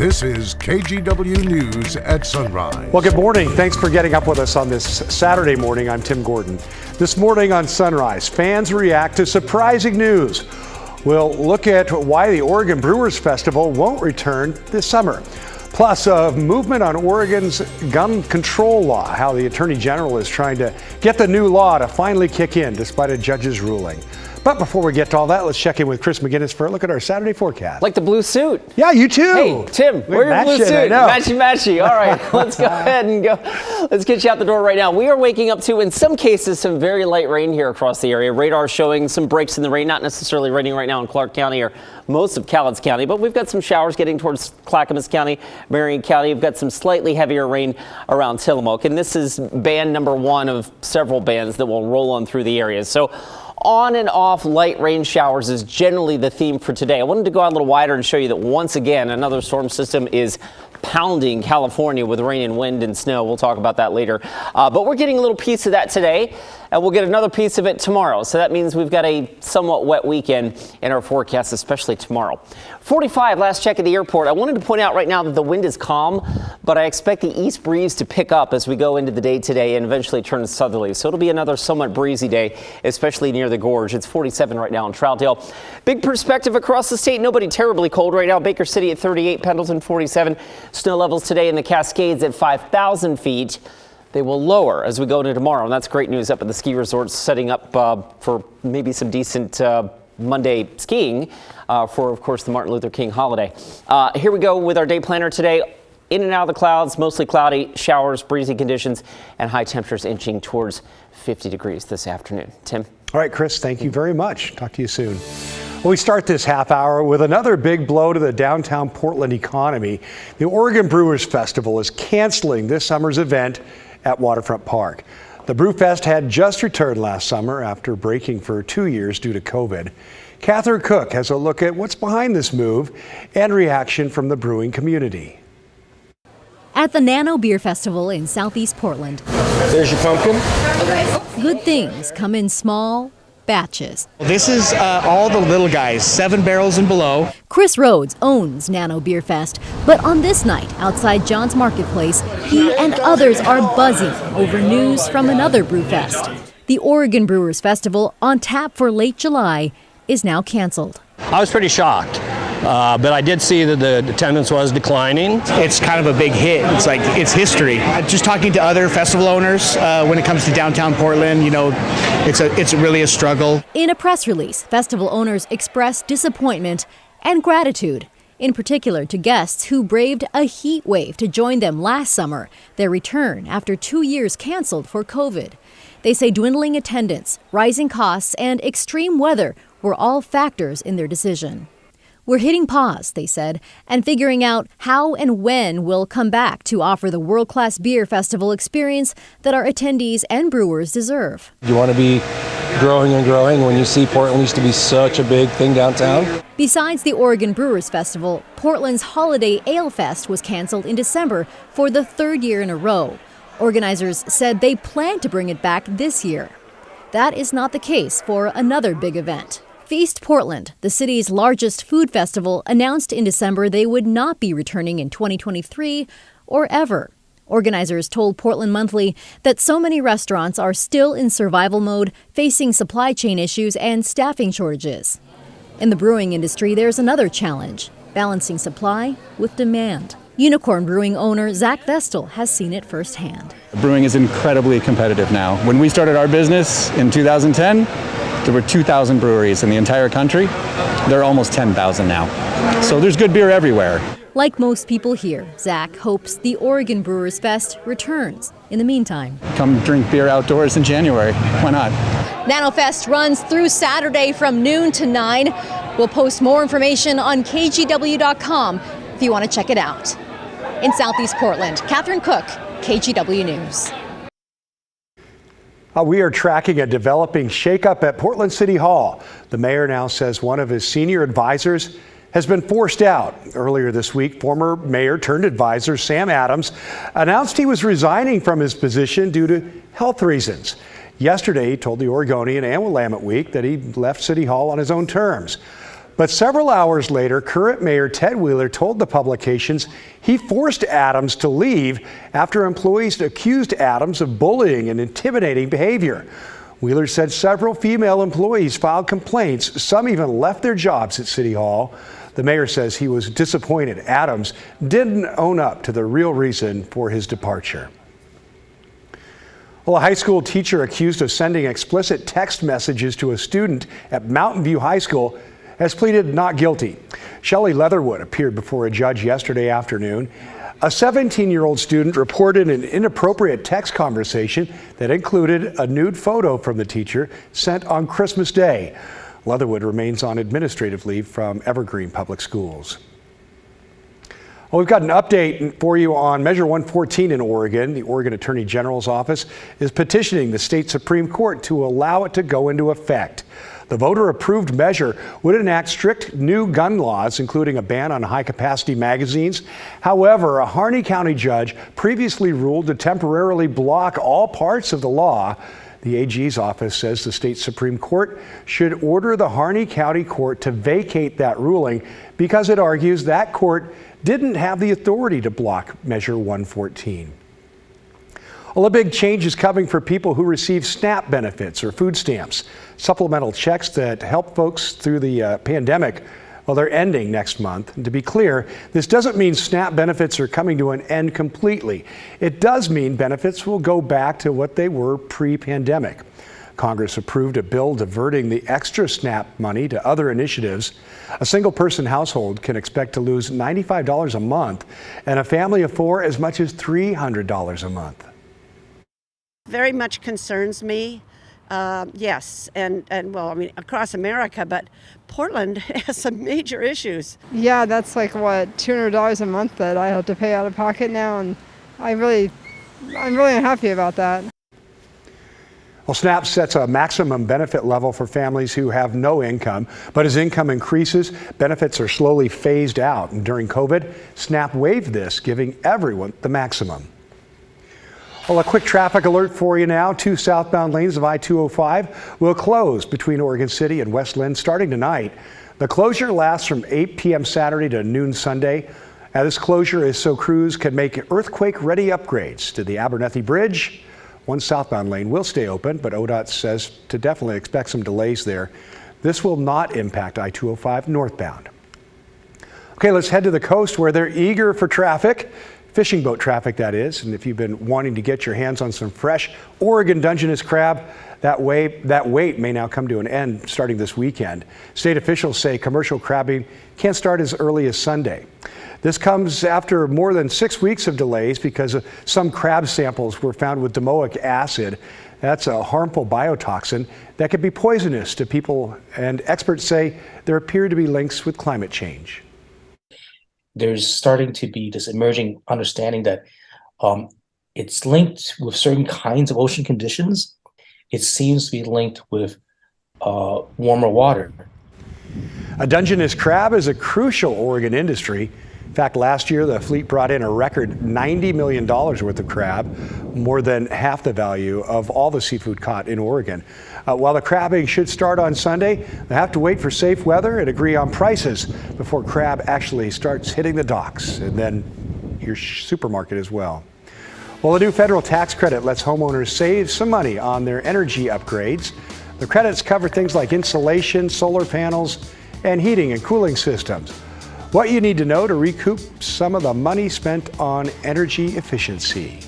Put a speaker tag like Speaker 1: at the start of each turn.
Speaker 1: This is KGW News at Sunrise.
Speaker 2: Well, good morning. Thanks for getting up with us on this Saturday morning. I'm Tim Gordon. This morning on Sunrise, fans react to surprising news. We'll look at why the Oregon Brewers Festival won't return this summer. Plus, a movement on Oregon's gun control law, how the Attorney General is trying to get the new law to finally kick in despite a judge's ruling. But before we get to all that, let's check in with Chris McGinnis for a look at our Saturday forecast.
Speaker 3: Like the blue suit.
Speaker 2: Yeah, you too.
Speaker 3: Hey, Tim, wear your blue suit. Matchy. All right, let's go ahead and go. Let's get you out the door right now. We are waking up to, in some cases, some very light rain here across the area. Radar showing some breaks in the rain, not necessarily raining right now in Clark County or most of Cowlitz County, but we've got some showers getting towards Clackamas County, Marion County. We've got some slightly heavier rain around Tillamook, and this is band number one of several bands that will roll on through the area. So on and off light rain showers is generally the theme for today. I wanted to go out a little wider and show you that once again another storm system is pounding California with rain and wind and snow. We'll talk about that later. But we're getting a little piece of that today, and we'll get another piece of it tomorrow. So that means we've got a somewhat wet weekend in our forecast, especially tomorrow. 45, last check at the airport. I wanted to point out right now that the wind is calm, but I expect the east breeze to pick up as we go into the day today and eventually turn southerly. So it'll be another somewhat breezy day, especially near the gorge. It's 47 right now in Troutdale. Big perspective across the state. Nobody terribly cold right now. Baker City at 38, Pendleton 47. Snow levels today in the Cascades at 5,000 feet. They will lower as we go into tomorrow, and that's great news up at the ski resorts, setting up for maybe some decent Monday skiing for, of course, the Martin Luther King holiday. Here we go with our day planner today. In and out of the clouds, mostly cloudy, showers, breezy conditions, and high temperatures inching towards 50 degrees this afternoon. Tim?
Speaker 2: All right, Chris, thank you very much. Talk to you soon. Well, we start this half hour with another big blow to the downtown Portland economy. The Oregon Brewers Festival is canceling this summer's event at Waterfront Park. The Brewfest had just returned last summer after breaking for 2 years due to COVID. Catherine Cook has a look at what's behind this move and reaction from the brewing community.
Speaker 4: At the Nano Beer Festival in Southeast Portland,
Speaker 5: there's your pumpkin.
Speaker 4: Good things come in small batches.
Speaker 5: This is all the little guys, 7 barrels and below.
Speaker 4: Chris Rhodes owns Nano Beer Fest, but on this night outside John's Marketplace, he and others are buzzing over news from another Brewfest. The Oregon Brewers Festival, on tap for late July, is now canceled.
Speaker 6: I was pretty shocked. But I did see that the attendance was declining.
Speaker 5: It's kind of a big hit. It's like, it's history. Just talking to other festival owners, when it comes to downtown Portland, you know, it's really a struggle.
Speaker 4: In a press release, festival owners expressed disappointment and gratitude, in particular to guests who braved a heat wave to join them last summer, their return after 2 years canceled for COVID. They say dwindling attendance, rising costs, and extreme weather were all factors in their decision. We're hitting pause, they said, and figuring out how and when we'll come back to offer the world-class beer festival experience that our attendees and brewers deserve.
Speaker 7: You want to be growing and growing when you see Portland used to be such a big thing downtown.
Speaker 4: Besides the Oregon Brewers Festival, Portland's Holiday Ale Fest was canceled in December for the 3rd year in a row. Organizers said they plan to bring it back this year. That is not the case for another big event. Feast Portland, the city's largest food festival, announced in December they would not be returning in 2023 or ever. Organizers told Portland Monthly that so many restaurants are still in survival mode, facing supply chain issues and staffing shortages. In the brewing industry, there's another challenge, balancing supply with demand. Unicorn Brewing owner Zach Vestal has seen it firsthand.
Speaker 8: Brewing is incredibly competitive now. When we started our business in 2010, there were 2,000 breweries in the entire country. There are almost 10,000 now. So there's good beer everywhere.
Speaker 4: Like most people here, Zach hopes the Oregon Brewers Fest returns in the meantime.
Speaker 8: Come drink beer outdoors in January. Why not?
Speaker 4: NanoFest runs through Saturday from noon to 9. We'll post more information on KGW.com if you want to check it out. In Southeast Portland, Catherine Cook, KGW News.
Speaker 2: We are tracking a developing shakeup at Portland City Hall. The mayor now says one of his senior advisors has been forced out. Earlier this week, former mayor turned advisor Sam Adams announced he was resigning from his position due to health reasons. Yesterday, he told the Oregonian and Willamette Week that he left City Hall on his own terms. But several hours later, current Mayor Ted Wheeler told the publications he forced Adams to leave after employees accused Adams of bullying and intimidating behavior. Wheeler said several female employees filed complaints. Some even left their jobs at City Hall. The mayor says he was disappointed Adams didn't own up to the real reason for his departure. Well, a high school teacher accused of sending explicit text messages to a student at Mountain View High School has pleaded not guilty. Shelley Leatherwood appeared before a judge yesterday afternoon. A 17-year-old student reported an inappropriate text conversation that included a nude photo from the teacher sent on Christmas Day. Leatherwood remains on administrative leave from Evergreen Public Schools. Well, we've got an update for you on Measure 114 in Oregon. The Oregon Attorney General's office is petitioning the state Supreme Court to allow it to go into effect. The voter-approved measure would enact strict new gun laws, including a ban on high-capacity magazines. However, a Harney County judge previously ruled to temporarily block all parts of the law. The AG's office says the state Supreme Court should order the Harney County Court to vacate that ruling because it argues that court didn't have the authority to block Measure 114. Well, a big change is coming for people who receive SNAP benefits or food stamps. Supplemental checks that help folks through the pandemic, well, they're ending next month. And to be clear, this doesn't mean SNAP benefits are coming to an end completely. It does mean benefits will go back to what they were pre-pandemic. Congress approved a bill diverting the extra SNAP money to other initiatives. A single-person household can expect to lose $95 a month, and a family of four as much as $300 a month.
Speaker 9: Very much concerns me, yes, and well, I mean, across America, but Portland has some major issues.
Speaker 10: Yeah, that's like, what, $200 a month that I have to pay out of pocket now, and I'm really unhappy about that.
Speaker 2: Well, SNAP sets a maximum benefit level for families who have no income, but as income increases, benefits are slowly phased out. And during COVID, SNAP waived this, giving everyone the maximum. Well, a quick traffic alert for you now. 2 southbound lanes of I-205 will close between Oregon City and West Lynn starting tonight. The closure lasts from 8 p.m. Saturday to noon Sunday. Now, this closure is so crews can make earthquake-ready upgrades to the Abernethy Bridge. One southbound lane will stay open, but ODOT says to definitely expect some delays there. This will not impact I-205 northbound. Okay, let's head to the coast where they're eager for traffic. Fishing boat traffic, that is. And if you've been wanting to get your hands on some fresh Oregon Dungeness crab, that wait may now come to an end starting this weekend. State officials say commercial crabbing can't start as early as Sunday. This comes after more than 6 weeks of delays because some crab samples were found with domoic acid. That's a harmful biotoxin that could be poisonous to people, and experts say there appear to be links with climate change.
Speaker 11: There's starting to be this emerging understanding that it's linked with certain kinds of ocean conditions. It seems to be linked with warmer water.
Speaker 2: A Dungeness crab is a crucial Oregon industry. In fact, last year the fleet brought in a record $90 million worth of crab, more than half the value of all the seafood caught in Oregon. While the crabbing should start on Sunday, they have to wait for safe weather and agree on prices before crab actually starts hitting the docks and then your supermarket as well. Well, a new federal tax credit lets homeowners save some money on their energy upgrades. The credits cover things like insulation, solar panels, and heating and cooling systems. What you need to know to recoup some of the money spent on energy efficiency.